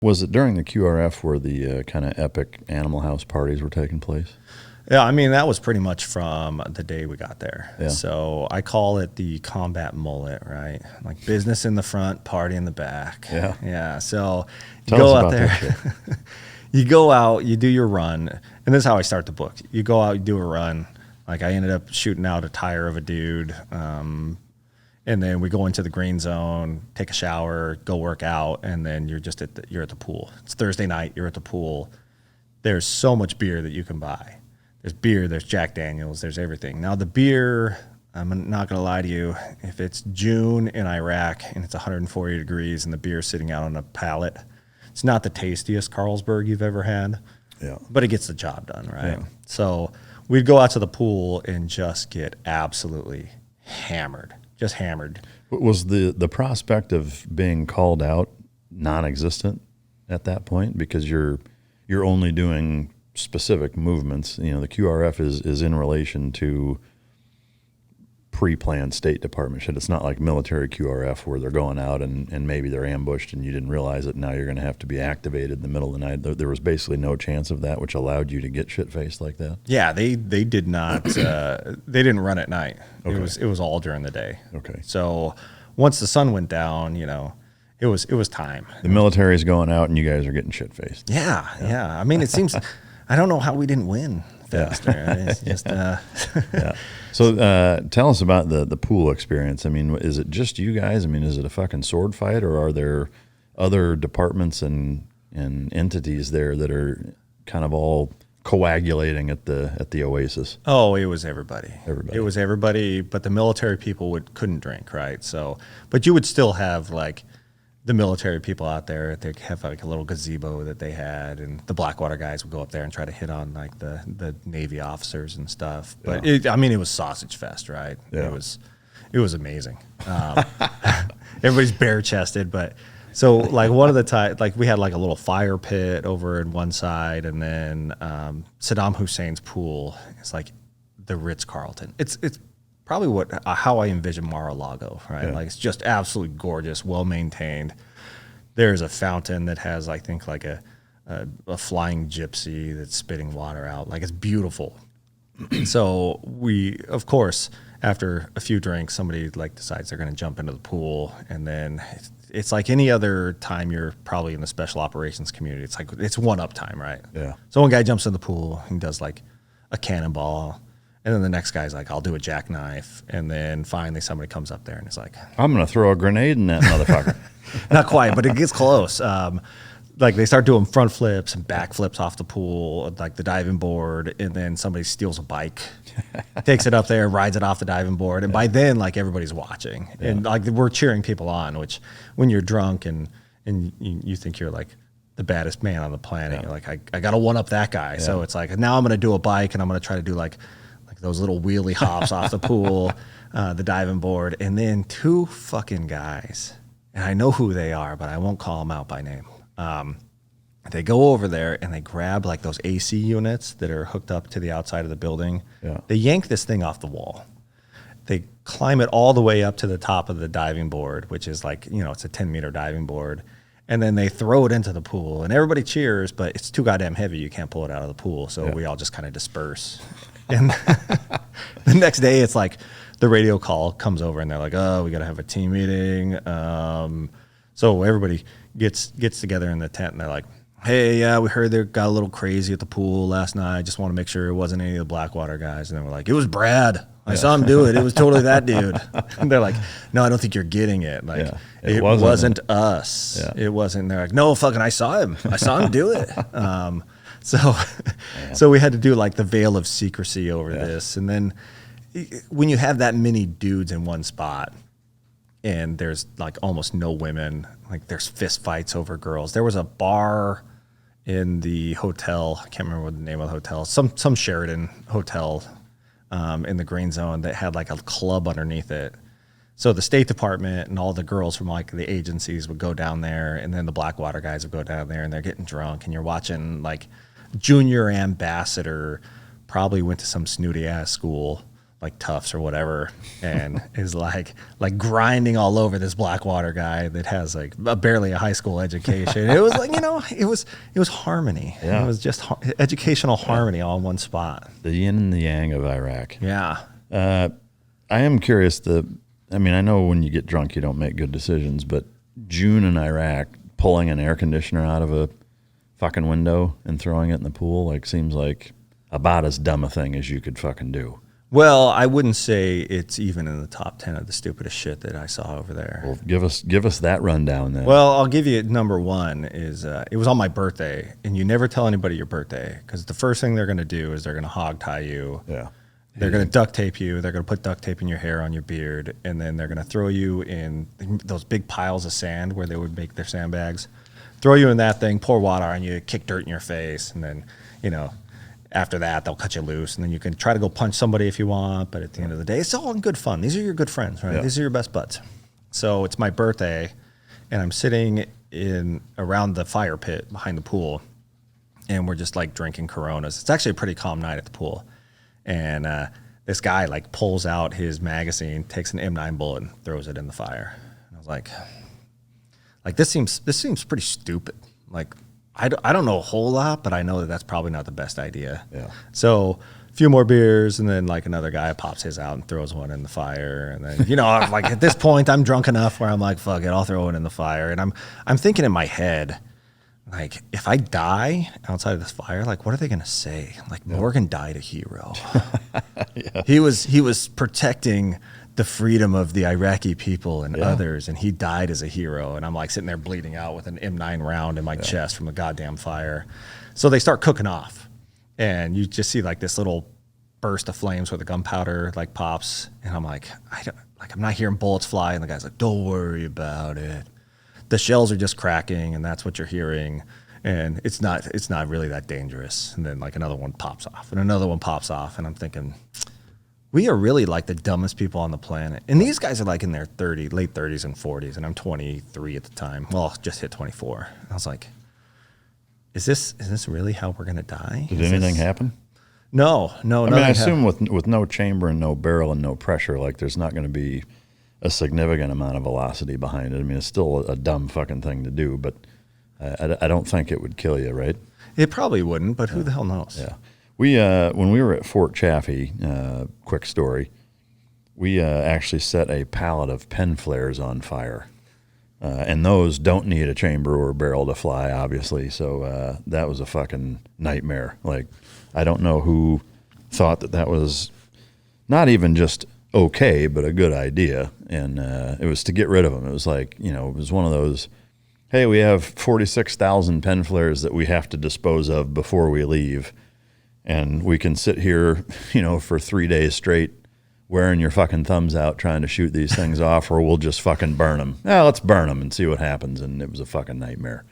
Was it during the QRF where the kind of epic Animal House parties were taking place? Yeah, I mean, that was pretty much from the day we got there. Yeah. So I call it the combat mullet, right? Like business in the front, party in the back. Yeah. Yeah. So you Tell go us out about there, that shit. you go out, you do your run. And this is how I start the book. You go out, you do a run. Like I ended up shooting out a tire of a dude. And then we go into the green zone, take a shower, go work out, and then you're just you're at the pool. It's Thursday night, you're at the pool. There's so much beer that you can buy. There's beer, there's Jack Daniels, there's everything. Now the beer, I'm not gonna lie to you, if it's June in Iraq and it's 140 degrees and the beer's sitting out on a pallet, it's not the tastiest Carlsberg you've ever had. Yeah. But it gets the job done, right? Yeah. So we'd go out to the pool and just get absolutely hammered. Just hammered. Was the prospect of being called out non-existent at that point because you're only doing specific movements? You know, the QRF is in relation to pre-planned State Department shit. It's not like military QRF where they're going out and maybe they're ambushed and you didn't realize it. Now you're going to have to be activated in the middle of the night. There was basically no chance of that, which allowed you to get shit-faced like that. Yeah, they did not. They didn't run at night. Okay. It was all during the day. Okay. So once the sun went down, you know, it was time. The military's going out and you guys are getting shit-faced. Yeah. I mean, it seems. I don't know how we didn't win faster. It's just. Yeah. So tell us about the pool experience. I mean, is it just you guys? I mean, is it a fucking sword fight, or are there other departments and entities there that are kind of all coagulating at the Oasis? Oh, it was everybody. Everybody. It was everybody, but the military people couldn't drink, right? So, but you would still have like the military people out there. They have like a little gazebo that they had, and the Blackwater guys would go up there and try to hit on like the Navy officers and stuff. But Yeah. it was sausage fest, right? Yeah. It was amazing. Everybody's bare chested, but so like one of the time, like we had like a little fire pit over in one side, and then Saddam Hussein's pool is like the Ritz-Carlton. It's probably how I envision Mar-a-Lago, right? Yeah. Like it's just absolutely gorgeous, well maintained. There's a fountain that has, I think, like a flying gypsy that's spitting water out. Like it's beautiful. So we, of course, after a few drinks, somebody like decides they're going to jump into the pool, and then it's like any other time you're probably in the special operations community. It's like it's one-up time, right? Yeah. So one guy jumps in the pool and does like a cannonball. And then the next guy's like, I'll do a jackknife. And then finally somebody comes up there and is like, I'm going to throw a grenade in that motherfucker. not quite, but it gets close. Like they start doing front flips and back flips off the pool, like the diving board. And then somebody steals a bike, takes it up there, rides it off the diving board. And by then, like everybody's watching. Yeah. And like we're cheering people on, which when you're drunk and you think you're like the baddest man on the planet, you're like, I got to one up that guy. Yeah. So it's like, now I'm going to do a bike and I'm going to try to do like those little wheelie hops off the pool, the diving board, and then two fucking guys, and I know who they are, but I won't call them out by name. They go over there and they grab like those AC units that are hooked up to the outside of the building. Yeah. They yank this thing off the wall. They climb it all the way up to the top of the diving board, which is like, you know, it's a 10-meter diving board. And then they throw it into the pool, and everybody cheers, but it's too goddamn heavy. You can't pull it out of the pool. So we all just kind of disperse. And the next day, it's like the radio call comes over, and they're like, "Oh, we got to have a team meeting." So everybody gets together in the tent, and they're like, "Hey, yeah, we heard they got a little crazy at the pool last night. Just want to make sure it wasn't any of the Blackwater guys." And then we're like, "It was Brad. I saw him do it. It was totally that dude." And they're like, "No, I don't think you're getting it. Like, it wasn't us. Yeah. It wasn't." And they're like, "No, fucking, I saw him. I saw him do it." So we had to do like the veil of secrecy over this. And then when you have that many dudes in one spot and there's like almost no women, like there's fist fights over girls. There was a bar in the hotel. I can't remember what the name of the hotel, some Sheridan hotel in the Green Zone that had like a club underneath it. So the State Department and all the girls from like the agencies would go down there, and then the Blackwater guys would go down there, and they're getting drunk, and you're watching like junior ambassador probably went to some snooty ass school, like Tufts or whatever, and is like grinding all over this Blackwater guy that has like barely a high school education. It was like, it was harmony. Yeah. It was just educational harmony all in one spot. The yin and the yang of Iraq. Yeah. I am curious. I know when you get drunk, you don't make good decisions, but June in Iraq, pulling an air conditioner out of a fucking window and throwing it in the pool, like, seems like about as dumb a thing as you could fucking do. Well, I wouldn't say it's even in the top 10 of the stupidest shit that I saw over there. Well, give us that rundown then. Well, I'll give you number one is it was on my birthday, and you never tell anybody your birthday, because the first thing they're going to do is they're going to hog tie you. Yeah. They're going to duct tape you. They're going to put duct tape in your hair, on your beard, and then they're going to throw you in those big piles of sand where they would make their sandbags. Throw you in that thing, pour water on you, kick dirt in your face, and then, after that, they'll cut you loose, and then you can try to go punch somebody if you want, but at the end of the day, it's all in good fun. These are your good friends, right? Yeah. These are your best buds. So it's my birthday, and I'm sitting around the fire pit behind the pool, and we're just like drinking Coronas. It's actually a pretty calm night at the pool. And this guy like pulls out his magazine, takes an M9 bullet, and throws it in the fire. And I was like this seems pretty stupid. Like, I don't know a whole lot, but I know that that's probably not the best idea. Yeah. So a few more beers, and then like another guy pops his out and throws one in the fire. And then, I'm like, at this point, I'm drunk enough where I'm like, fuck it, I'll throw it in the fire. And I'm thinking in my head, like, if I die outside of this fire, like, what are they going to say? Like, Morgan died a hero. Yeah. He was protecting the freedom of the Iraqi people and others, and he died as a hero. And I'm like sitting there bleeding out with an M9 round in my chest from a goddamn fire. So they start cooking off, and you just see like this little burst of flames where the gunpowder like pops, and I'm like, I'm not hearing bullets fly, and the guy's like, don't worry about it. The shells are just cracking, and that's what you're hearing, and it's not really that dangerous. And then like another one pops off, and another one pops off, and I'm thinking, we are really like the dumbest people on the planet. And these guys are like in their late 30s and 40s, and I'm 23 at the time. Well, just hit 24. And I was like, is this really how we're gonna die? Did anything happen? No. I assume with no chamber and no barrel and no pressure, like, there's not going to be a significant amount of velocity behind it. I mean, it's still a dumb fucking thing to do, but I don't think it would kill you, right? It probably wouldn't, but who the hell knows? Yeah. We when we were at Fort Chaffee, quick story, we actually set a pallet of pen flares on fire. And those don't need a chamber or a barrel to fly, obviously. So that was a fucking nightmare. Like, I don't know who thought that was not even just okay, but a good idea. And it was to get rid of them. It was like, it was one of those, hey, we have 46,000 pen flares that we have to dispose of before we leave. And we can sit here, for 3 days straight wearing your fucking thumbs out trying to shoot these things off, or we'll just fucking burn them. Let's burn them and see what happens. And it was a fucking nightmare.